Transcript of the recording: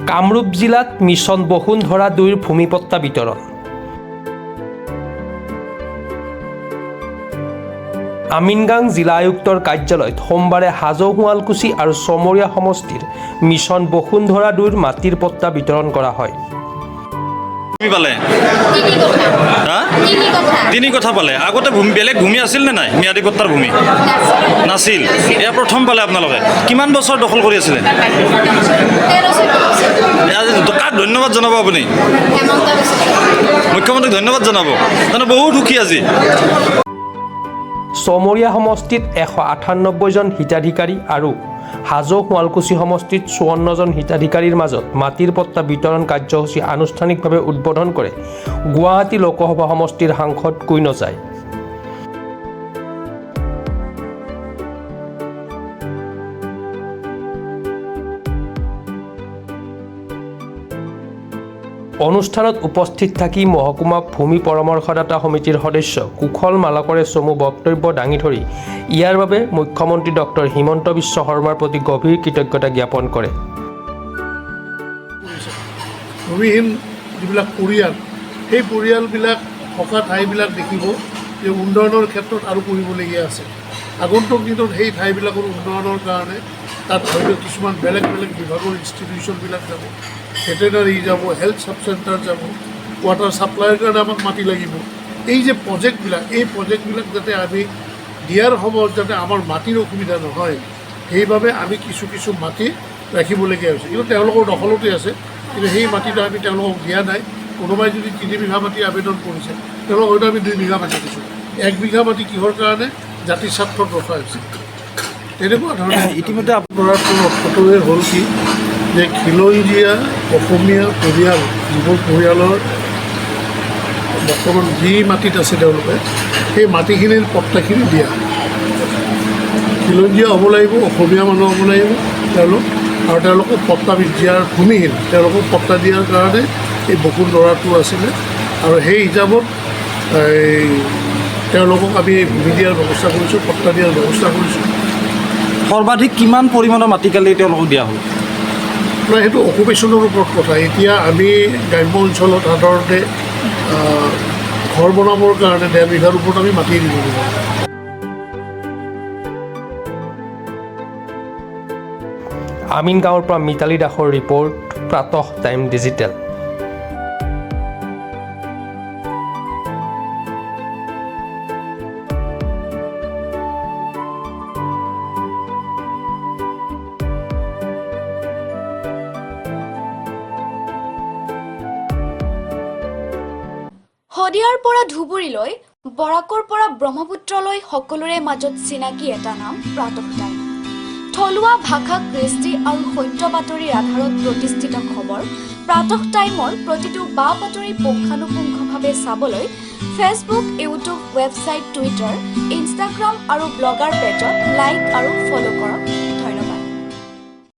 কামৰূপ জিলাত মিছন বসুন্ধৰা 2ৰ ভূমিপট্টা বিতৰণ। আমিনগাং জিলা আয়ুক্তৰ কাৰ্যালয়ত সোমবাৰে হাজো শুৱালকুছি আৰু চমৰীয়া সমষ্টিৰ মিছন বসুন্ধৰা 2ৰ মাটিৰ পট্টা বিতৰণ কৰা হয়। তিনি কথা পালে। আগতে বেলেগ ভূমি আছিল নে নাই? ম্যাদী পট্টাৰ ভূমি নাছিল। এয়া প্ৰথম পালে আপোনালোকে। কিমান বছৰ দখল কৰি আছিলে? কাক ধন্যবাদ জনাব আপুনি? মুখ্যমন্ত্ৰীক ধন্যবাদ জনাব। মানে বহুত সুখী আজি। চমৰীয়া সমষ্টিত 198 জন হিতাধিকাৰী আৰু হাজো শুৱালকুছি সমষ্টিত 54 জন হিতাধিকাৰীৰ মাজত মাটিৰ পট্টা বিতৰণ কাৰ্যসূচী আনুষ্ঠানিকভাৱে উদ্বোধন কৰে গুৱাহাটী লোকসভা সমষ্টিৰ সাংসদ কুইনজাই। অনুষ্ঠানত উপস্থিত থাকি মহকুমা ভূমি পৰামৰ্শদাতা সমিতিৰ সদস্য কুশল মালাকৰে চমু বক্তব্য দাঙি ধৰি ইয়াৰ বাবে মুখ্যমন্ত্ৰী ডক্টৰ হিমন্ত বিশ্ব শৰ্মাৰ প্ৰতি গভীৰ কৃতজ্ঞতা জ্ঞাপন কৰে। ভূমিহীন যিবিলাক পৰিয়াল, সেই পৰিয়ালবিলাক থকা ঠাইবিলাক দেখিব যে উন্নয়নৰ ক্ষেত্ৰত আৰু কৰিবলগীয়া আছে। আগন্তুক দিনত সেই ঠাইবিলাকৰ উন্নয়নৰ কাৰণে তাত হয়তো কিছুমান বেলেগ বেলেগ বিভাগৰ ইনষ্টিটিউশ্যনবিলাক যাব, ভেটেনাৰী যাব, হেল্থ চাব চেণ্টাৰ যাব, ৱাটাৰ ছাপ্লাইৰ কাৰণে আমাক মাটি লাগিব। এই যে প্ৰজেক্টবিলাক, এই প্ৰজেক্টবিলাক যাতে আমি দিয়াৰ সময়ত যাতে আমাৰ মাটিৰ অসুবিধা নহয়, সেইবাবে আমি কিছু কিছু মাটি ৰাখিবলগীয়া হৈছে। কিন্তু তেওঁলোকৰ দখলতে আছে, কিন্তু সেই মাটিটো আমি তেওঁলোকক দিয়া নাই। কোনোবাই যদি 3 বিঘা মাটি আবেদন কৰিছে, তেওঁলোকক হয়তো আমি 2 বিঘা মাটি দিছোঁ। 1 বিঘা মাটি কিহৰ কাৰণে? জাতিৰ স্বাৰ্থত ৰখা হৈছে। তেনেকুৱা ধৰণে ইতিমধ্যে আপোনাৰ অৰ্থটোৱে হ'ল কি যে খিলঞ্জীয়া অসমীয়া পৰিয়াল, যিবোৰ পৰিয়ালৰ বৰ্তমান যি মাটিত আছে তেওঁলোকে সেই মাটিখিনিৰ পট্টাখিনি দিয়া। খিলঞ্জীয়া হ'ব লাগিব, অসমীয়া মানুহ হ'ব লাগিব তেওঁলোক, আৰু তেওঁলোকক পট্টা দিয়াৰ ভূমিহীন তেওঁলোকক পট্টা দিয়াৰ কাৰণে এই বসুন্ধৰাটো আছিলে। আৰু সেই হিচাপত তেওঁলোকক আমি এই ভূমি দিয়াৰ ব্যৱস্থা কৰিছোঁ, পট্টা দিয়াৰ ব্যৱস্থা কৰিছোঁ। সৰ্বাধিক কিমান পৰিমাণৰ মাটি কালি তেওঁলোকক দিয়া হ'ল? আপোনাৰ সেইটো অকুপেশ্যনৰ ওপৰত কথা। এতিয়া আমি গ্ৰাম্য অঞ্চলত সাধাৰণতে ঘৰ বনাবৰ কাৰণে 1.5 বিঘাৰ ওপৰত আমি মাটি দিব লাগিব। আমিনগাঁৱৰ পৰা মিতালী দাসৰ ৰিপৰ্ট, প্ৰাতঃ টাইম ডিজিটেল। শদিয়াৰ পৰা ধুবুৰীলৈ, বৰাকৰ পৰা ব্ৰহ্মপুত্ৰলৈ সকলোৰে মাজত চিনাকি এটা নাম প্ৰাতঃ টাইম। থলুৱা ভাষা, কৃষ্টি আৰু সত্য বাতৰিৰ আধাৰত প্ৰতিষ্ঠিত খবৰ প্ৰাতঃ টাইমৰ প্ৰতিটো বা বাতৰি পুংখানুপুংখভাৱে চাবলৈ Facebook, YouTube, website, Twitter, Instagram আৰু ব্লগাৰ পেজত লাইক আৰু ফ'ল' কৰক।